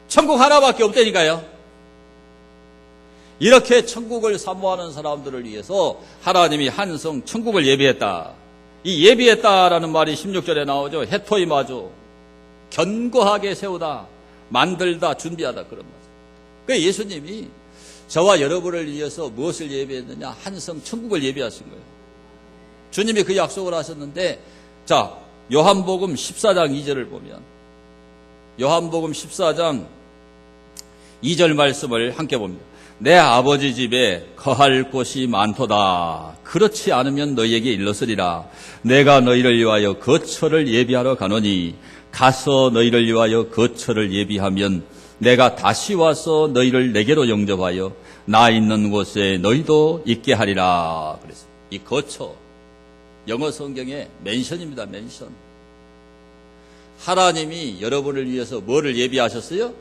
A: 천국 하나밖에 없다니까요. 이렇게 천국을 사모하는 사람들을 위해서 하나님이 한 성 천국을 예비했다. 이 예비했다라는 말이 16절에 나오죠. 해토이마주, 견고하게 세우다, 만들다, 준비하다 그런 말. 그러니까 예수님이 저와 여러분을 위해서 무엇을 예비했느냐? 한 성 천국을 예비하신 거예요. 주님이 그 약속을 하셨는데, 자, 요한복음 14장 2절을 보면, 요한복음 14장 2절 말씀을 함께 봅니다. 내 아버지 집에 거할 곳이 많도다. 그렇지 않으면 너희에게 일렀으리라. 내가 너희를 위하여 거처를 예비하러 가노니 가서 너희를 위하여 거처를 예비하면 내가 다시 와서 너희를 내게로 영접하여 나 있는 곳에 너희도 있게 하리라. 그래서 이 거처, 영어 성경에 맨션입니다. 맨션. 하나님이 여러분을 위해서 뭐를 예비하셨어요?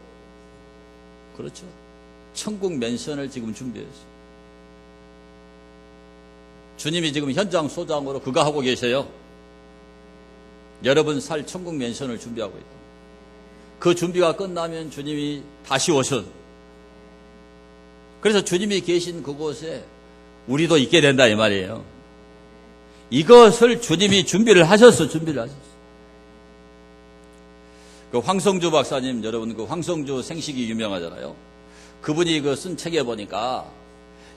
A: 그렇죠. 천국 맨션을 지금 준비했어요. 주님이 지금 현장 소장으로 그거 하고 계세요. 여러분 살 천국 맨션을 준비하고 있다. 그 준비가 끝나면 주님이 다시 오셔. 그래서 주님이 계신 그곳에 우리도 있게 된다 이 말이에요. 이것을 주님이 준비를 하셨어. 그 황성주 박사님, 여러분 그 황성주 생식이 유명하잖아요. 그분이 그 쓴 책에 보니까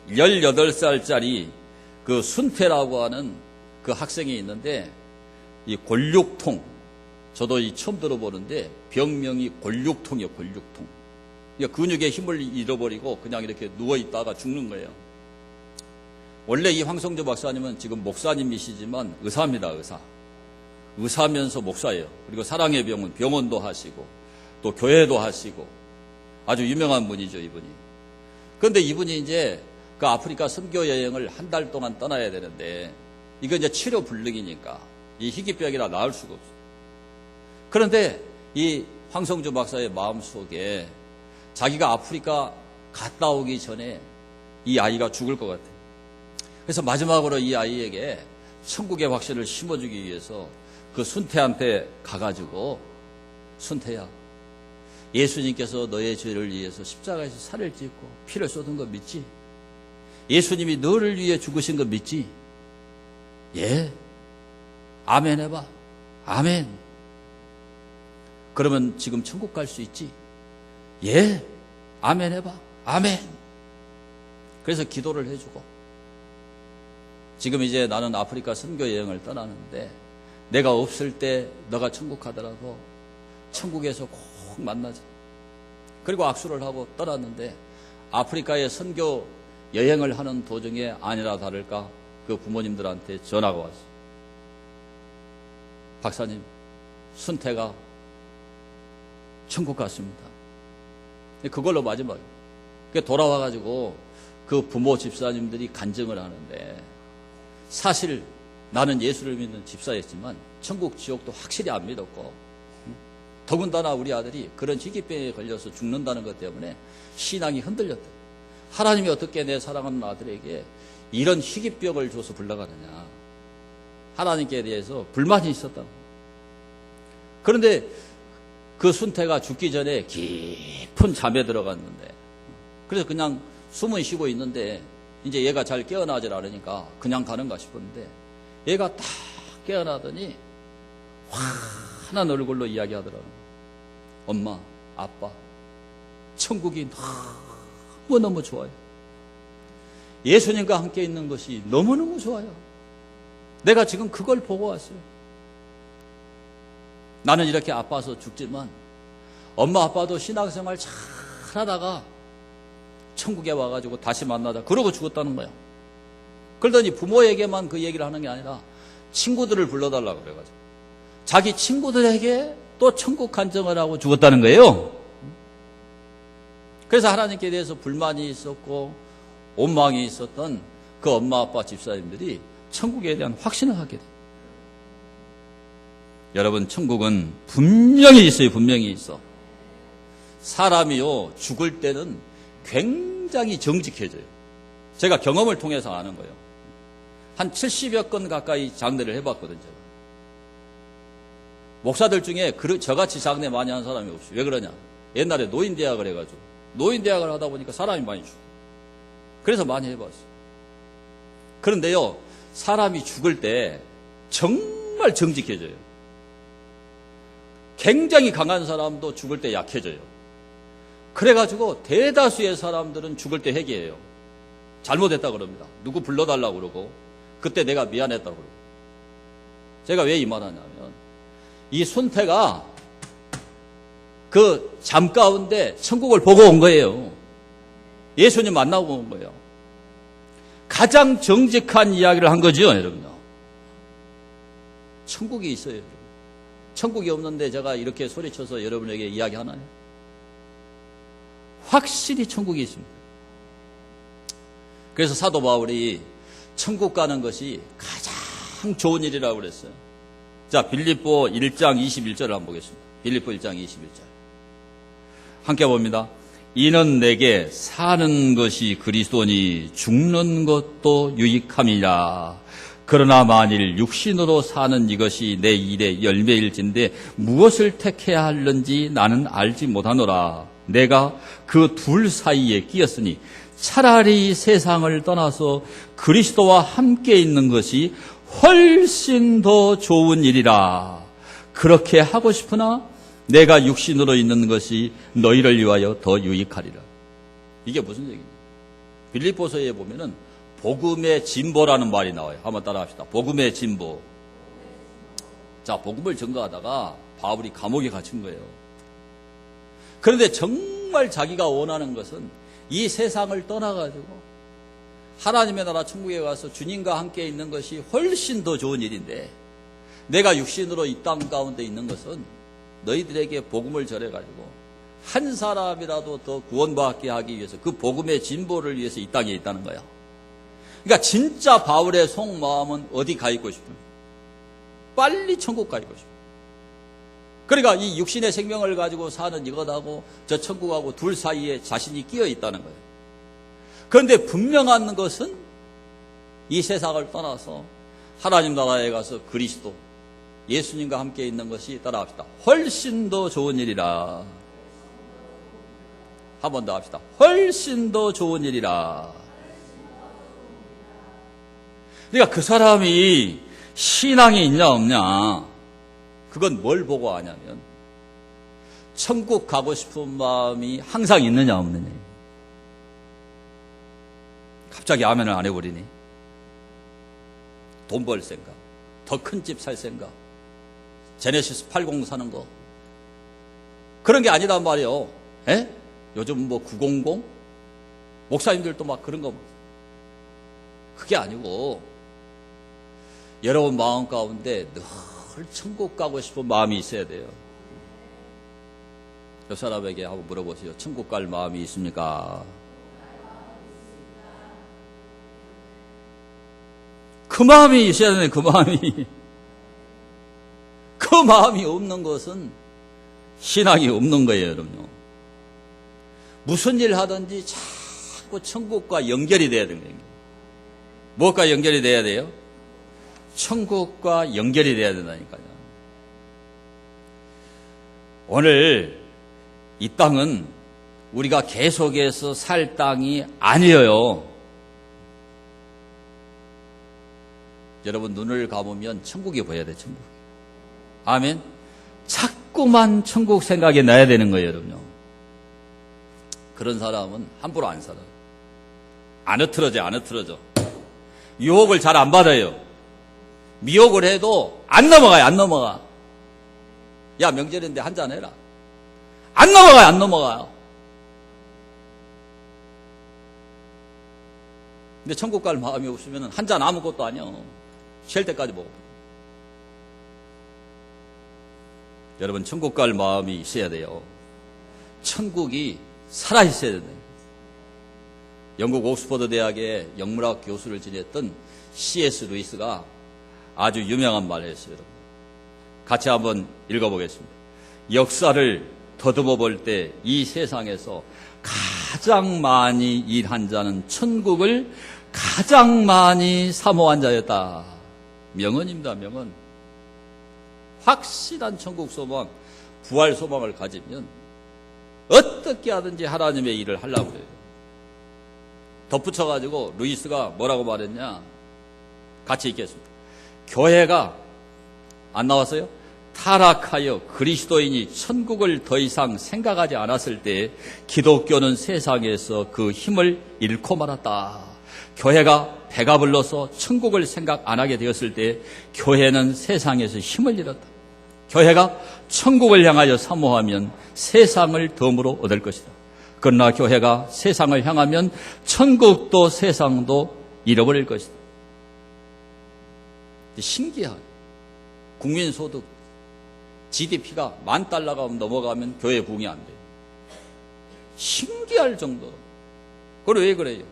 A: 18살짜리 그 순태라고 하는 그 학생이 있는데 이 골육통, 저도 처음 들어보는데 병명이 골육통이에요. 골육통. 그러니까 근육의 힘을 잃어버리고 그냥 이렇게 누워있다가 죽는 거예요. 원래 이 황성조 박사님은 지금 목사님이시지만 의사입니다, 의사. 의사면서 목사예요. 그리고 사랑의 병원, 병원도 하시고, 또 교회도 하시고, 아주 유명한 분이죠, 이분이. 그런데 이분이 이제 그 아프리카 선교 여행을 한 달 동안 떠나야 되는데, 이거 이제 치료 불능이니까, 이 희귀병이라 나을 수가 없어요. 그런데 이 황성조 박사의 마음 속에 자기가 아프리카 갔다 오기 전에 이 아이가 죽을 것 같아요. 그래서 마지막으로 이 아이에게 천국의 확신을 심어주기 위해서 그 순태한테 가가지고, 순태야, 예수님께서 너의 죄를 위해서 십자가에서 살을 찢고 피를 쏟은 거 믿지? 예수님이 너를 위해 죽으신 거 믿지? 예. 아멘 해봐. 아멘. 그러면 지금 천국 갈 수 있지? 예. 아멘 해봐. 아멘. 그래서 기도를 해주고, 지금 이제 나는 아프리카 선교 여행을 떠나는데 내가 없을 때 너가 천국 가더라도 천국에서 꼭 만나자. 그리고 악수를 하고 떠났는데 아프리카에 선교 여행을 하는 도중에 아니라 다를까 그 부모님들한테 전화가 왔어요. 박사님, 순태가 천국 갔습니다. 그걸로 마지막이에요. 돌아와가지고 그 부모 집사님들이 간증을 하는데, 사실 나는 예수를 믿는 집사였지만 천국 지옥도 확실히 안 믿었고, 더군다나 우리 아들이 그런 희귀병에 걸려서 죽는다는 것 때문에 신앙이 흔들렸다. 하나님이 어떻게 내 사랑하는 아들에게 이런 희귀병을 줘서 불러가느냐. 하나님께 대해서 불만이 있었다. 그런데 그 순태가 죽기 전에 깊은 잠에 들어갔는데, 그래서 그냥 숨은 쉬고 있는데 이제 얘가 잘 깨어나질 않으니까 그냥 가는가 싶었는데, 얘가 딱 깨어나더니 환한 얼굴로 이야기하더라고요. 엄마, 아빠, 천국이 너무너무 좋아요. 예수님과 함께 있는 것이 너무너무 좋아요. 내가 지금 그걸 보고 왔어요. 나는 이렇게 아파서 죽지만 엄마 아빠도 신앙생활 잘 하다가 천국에 와가지고 다시 만나자 그러고 죽었다는 거야. 그러더니 부모에게만 그 얘기를 하는 게 아니라 친구들을 불러달라고 그래가지고 자기 친구들에게 또 천국 간증을 하고 죽었다는 거예요. 그래서 하나님께 대해서 불만이 있었고 원망이 있었던 그 엄마 아빠 집사님들이 천국에 대한 확신을 하게 돼요. 여러분, 천국은 분명히 있어요. 분명히 있어. 사람이요, 죽을 때는 굉장히 정직해져요. 제가 경험을 통해서 아는 거예요. 한 70여 건 가까이 장례를 해봤거든요. 제가. 목사들 중에 저같이 장례 많이 한 사람이 없어요. 왜 그러냐? 옛날에 노인대학을 해가지고 노인대학을 하다 보니까 사람이 많이 죽어요. 그래서 많이 해봤어요. 그런데요, 사람이 죽을 때 정말 정직해져요. 굉장히 강한 사람도 죽을 때 약해져요. 그래가지고 대다수의 사람들은 죽을 때 회개해요. 잘못했다 그럽니다. 누구 불러달라고 그러고 그때 내가 미안했다고 그러고. 제가 왜 이 말하냐면 이 순태가 그 잠 가운데 천국을 보고 온 거예요. 예수님 만나고 온 거예요. 가장 정직한 이야기를 한 거죠, 여러분요. 천국이 있어요, 여러분. 천국이 없는데 제가 이렇게 소리쳐서 여러분에게 이야기하나요? 확실히 천국이 있습니다. 그래서 사도 바울이 천국 가는 것이 가장 좋은 일이라고 그랬어요. 자, 빌립보 1장 21절을 한번 보겠습니다. 빌립보 1장 21절. 함께 봅니다. 이는 내게 사는 것이 그리스도니 죽는 것도 유익함이라. 그러나 만일 육신으로 사는 이것이 내 일의 열매일진데 무엇을 택해야 할는지 나는 알지 못하노라. 내가 그 둘 사이에 끼었으니 차라리 세상을 떠나서 그리스도와 함께 있는 것이 훨씬 더 좋은 일이라. 그렇게 하고 싶으나 내가 육신으로 있는 것이 너희를 위하여 더 유익하리라. 이게 무슨 얘기냐? 빌립보서에 보면은 복음의 진보라는 말이 나와요. 한번 따라합시다. 복음의 진보. 자, 복음을 전가하다가 바울이 감옥에 갇힌 거예요. 그런데 정말 자기가 원하는 것은 이 세상을 떠나가지고 하나님의 나라 천국에 가서 주님과 함께 있는 것이 훨씬 더 좋은 일인데, 내가 육신으로 이 땅 가운데 있는 것은 너희들에게 복음을 전해가지고 한 사람이라도 더 구원받게 하기 위해서, 그 복음의 진보를 위해서 이 땅에 있다는 거야. 그러니까 진짜 바울의 속마음은 어디 가 있고 싶습니까? 빨리 천국 가 있고 싶어요. 그러니까 이 육신의 생명을 가지고 사는 이것하고 저 천국하고 둘 사이에 자신이 끼어 있다는 거예요. 그런데 분명한 것은 이 세상을 떠나서 하나님 나라에 가서 그리스도 예수님과 함께 있는 것이, 따라합시다, 훨씬 더 좋은 일이라. 한 번 더 합시다. 훨씬 더 좋은 일이라. 그러니까 그 사람이 신앙이 있냐 없냐, 그건 뭘 보고 아냐면 천국 가고 싶은 마음이 항상 있느냐 없느냐. 갑자기 아멘을 안 해버리니? 돈 벌 생각, 더 큰 집 살 생각, 제네시스 80 사는 거, 그런 게 아니란 말이에요. 에? 요즘 뭐 900? 목사님들도 막 그런 거. 그게 아니고, 여러분 마음 가운데 늘 천국 가고 싶은 마음이 있어야 돼요. 옆 사람에게 한번 물어보세요. 천국 갈 마음이 있습니까? 그 마음이 있어야 되네, 그 마음이. 그 마음이 없는 것은 신앙이 없는 거예요, 여러분요. 무슨 일 하든지 자꾸 천국과 연결이 돼야 되는 거예요. 무엇과 연결이 돼야 돼요? 천국과 연결이 돼야 된다니까요. 오늘 이 땅은 우리가 계속해서 살 땅이 아니에요. 여러분 눈을 감으면 천국이 보여야 돼, 천국. 아멘. 자꾸만 천국 생각이 나야 되는 거예요, 여러분요. 그런 사람은 함부로 안 살아요. 안 흐트러져. 유혹을 잘 안 받아요. 미혹을 해도 안 넘어가요, 안 넘어가. 야, 명절인데 한잔 해라. 안 넘어가요. 근데 천국 갈 마음이 없으면 한잔 아무것도 아니야. 쉴 때까지 먹어. 여러분, 천국 갈 마음이 있어야 돼요. 천국이 살아있어야 된다. 영국 옥스퍼드 대학의 영문학 교수를 지냈던 C.S. 루이스가 아주 유명한 말을 했어요. 여러분. 같이 한번 읽어보겠습니다. 역사를 더듬어 볼 때 이 세상에서 가장 많이 일한 자는 천국을 가장 많이 사모한 자였다. 명언입니다, 명언. 확실한 천국 소망, 부활 소망을 가지면 어떻게 하든지 하나님의 일을 하려고 해요. 덧붙여가지고 루이스가 뭐라고 말했냐? 같이 읽겠습니다. 교회가 안 나왔어요? 타락하여 그리스도인이 천국을 더 이상 생각하지 않았을 때 기독교는 세상에서 그 힘을 잃고 말았다. 교회가 배가 불러서 천국을 생각 안 하게 되었을 때 교회는 세상에서 힘을 잃었다. 교회가 천국을 향하여 사모하면 세상을 덤으로 얻을 것이다. 그러나 교회가 세상을 향하면 천국도 세상도 잃어버릴 것이다. 신기하게 국민소득 GDP가 $10,000가 넘어가면 교회 부흥이 안 돼요. 신기할 정도로. 그걸 왜 그래요?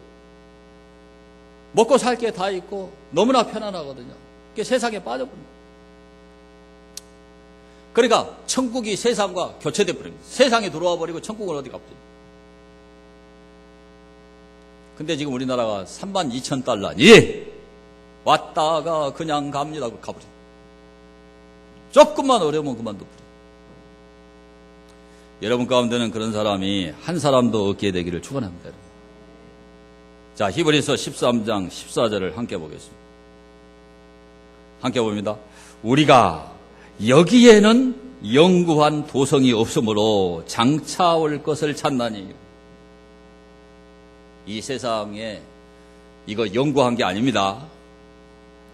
A: 먹고 살 게 다 있고 너무나 편안하거든요. 그게 세상에 빠져버립니다. 그러니까 천국이 세상과 교체돼 버립니다. 세상에 들어와 버리고 천국은 어디 가버립니다. 근데 지금 우리나라가 $32,000니 왔다가 그냥 갑니다. 가버립니다. 조금만 어려우면 그만둬버려요. 여러분 가운데는 그런 사람이 한 사람도 없게 되기를 축원합니다. 여러분. 자, 히브리서 13장 14절을 함께 보겠습니다. 함께 봅니다. 우리가 여기에는 영구한 도성이 없으므로 장차 올 것을 찾나니. 이 세상에 이거 영구한 게 아닙니다.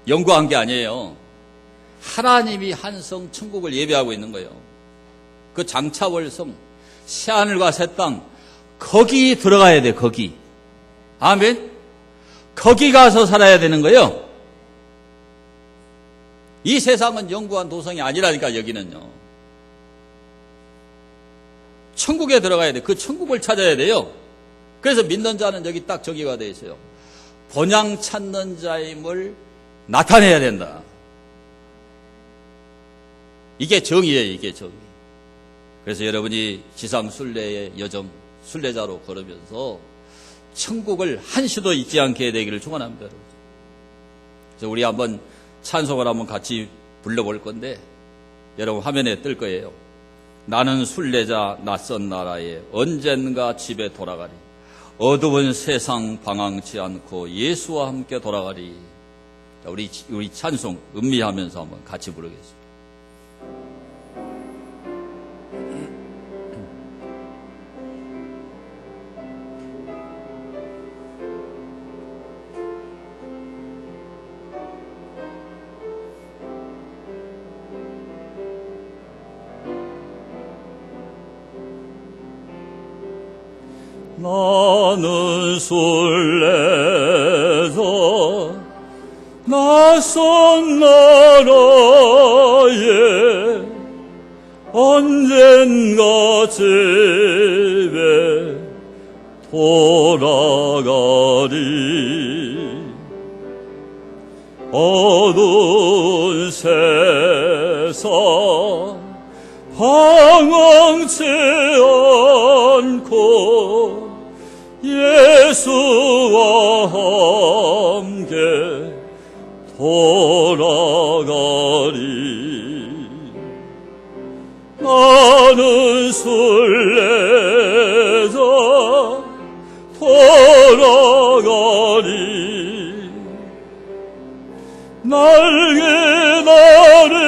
A: 영구한 게 아니에요. 하나님이 한 성 천국을 예배하고 있는 거예요. 그 장차 올 성, 새하늘과 새 땅, 거기 들어가야 돼, 거기. 아멘? 거기 가서 살아야 되는 거예요. 이 세상은 영구한 도성이 아니라니까. 여기는요, 천국에 들어가야 돼. 그 천국을 찾아야 돼요. 그래서 믿는 자는 여기 딱 저기가 되어 있어요. 본향 찾는 자임을 나타내야 된다. 이게 정의예요. 이게 정의. 그래서 여러분이 지상 순례의 여정, 순례자로 걸으면서 천국을 한시도 잊지 않게 되기를 축원합니다. 그래서 우리 한번 찬송을 한번 같이 불러볼 건데 여러분 화면에 뜰 거예요. 나는 순례자 낯선 나라에 언젠가 집에 돌아가리. 어두운 세상 방황치 않고 예수와 함께 돌아가리. 자, 우리 찬송 음미하면서 한번 같이 부르겠습니다. 나는 순례자 낯선 나라에 언젠가 집에 돌아가리. 어두운 세상 방황치 않고 예수와 함께 돌아가리. 나는 순례자 돌아가리. 날개 나르는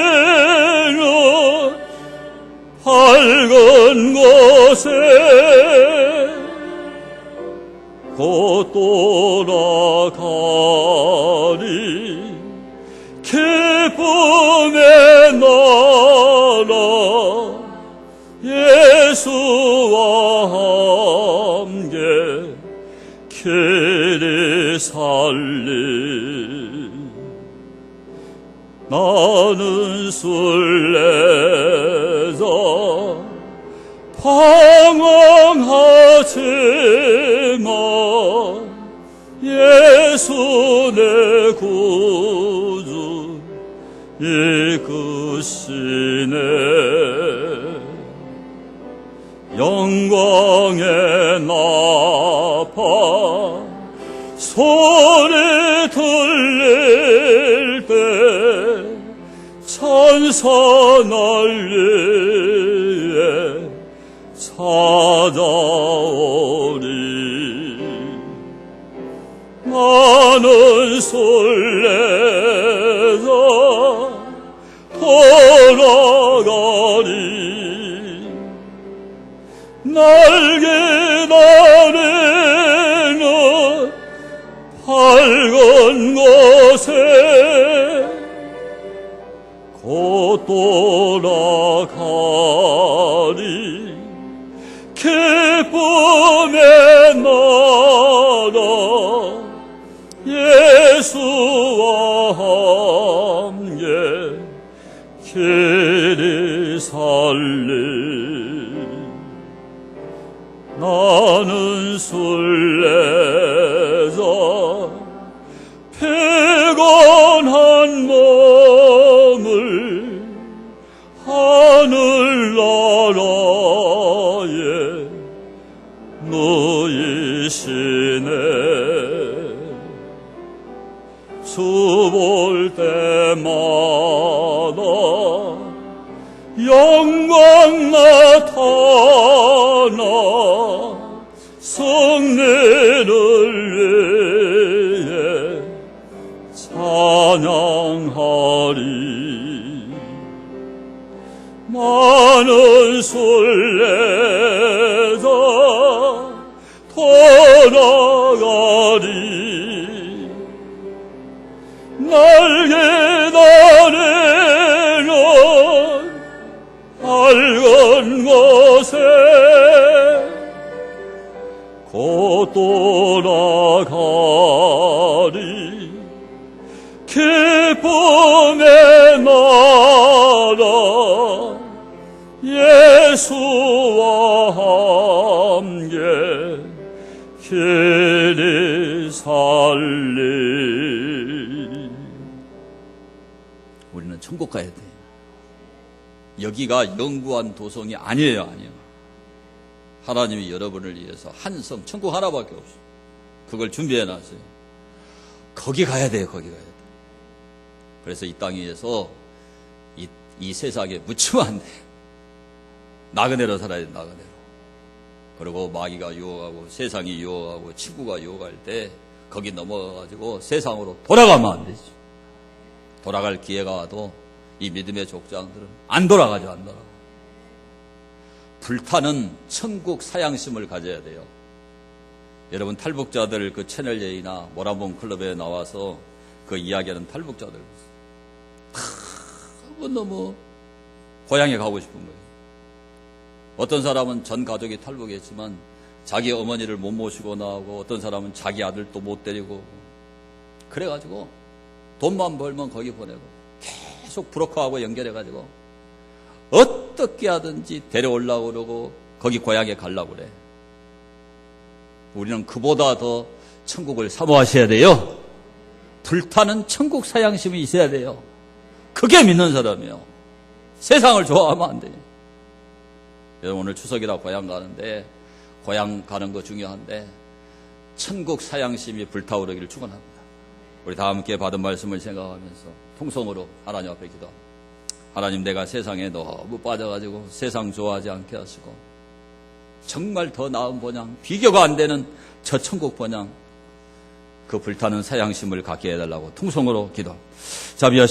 A: 밝은 곳에 곧 돌아가리. 기쁨의 나라 예수와 함께 길이 살리. 나는 순례자 방황하지만 예수 내 구주 이끄시네. 영광의 나팔 소리 들릴 때 천사 난리에 찾아오리. 나는 순례자 돌아가리. 날개 나르는 밝은 곳에 곧 돌아가리. 기쁨의 나라 예수와 함께 길이 살리. 나는 순례자 피곤한 몸을 하늘나라에 누이시네. 주 볼 때마다 영광 나타나 승리를 위해 찬양하리. 나는 순례자 돌아가리. 날개 나르는 밝은 곳에 곧 돌아가리. 예수와 함께 길이 살리. 우리는 천국 가야 돼. 여기가 영구한 도성이 아니에요. 하나님이 여러분을 위해서 한 성, 천국 하나밖에 없어요. 그걸 준비해놨어요. 거기 가야 돼요. 거기 가야 돼. 그래서 이 땅 위에서 이 세상에 묻히면 안 돼. 나그네로 살아야 돼. 나그네로. 그리고 마귀가 유혹하고 세상이 유혹하고 친구가 유혹할 때 거기 넘어가가지고 세상으로 돌아가면 안 되지. 돌아갈 기회가 와도 이 믿음의 족장들은 안 돌아가죠. 안 돌아가. 불타는 천국 사양심을 가져야 돼요. 여러분 탈북자들 그 채널 A나 모란봉 클럽에 나와서 그 이야기하는 탈북자들 너무 고향에 가고 싶은 거예요. 어떤 사람은 전 가족이 탈북했지만 자기 어머니를 못 모시고 나오고, 어떤 사람은 자기 아들도 못 데리고, 그래가지고 돈만 벌면 거기 보내고 계속 브로커하고 연결해가지고 어떻게 하든지 데려오려고 그러고 거기 고향에 가려고 그래. 우리는 그보다 더 천국을 사모하셔야 돼요. 불타는 천국 사양심이 있어야 돼요. 그게 믿는 사람이에요. 세상을 좋아하면 안 돼요. 여러분 오늘 추석이라 고향 가는데, 고향 가는 거 중요한데 천국 사양심이 불타오르기를 축원합니다. 우리 다 함께 받은 말씀을 생각하면서 통성으로 하나님 앞에 기도합니다. 하나님, 내가 세상에 너무 빠져가지고 세상 좋아하지 않게 하시고 정말 더 나은 본향, 비교가 안 되는 저 천국 본향, 그 불타는 사양심을 갖게 해달라고 통성으로 기도합니다. 자비하시고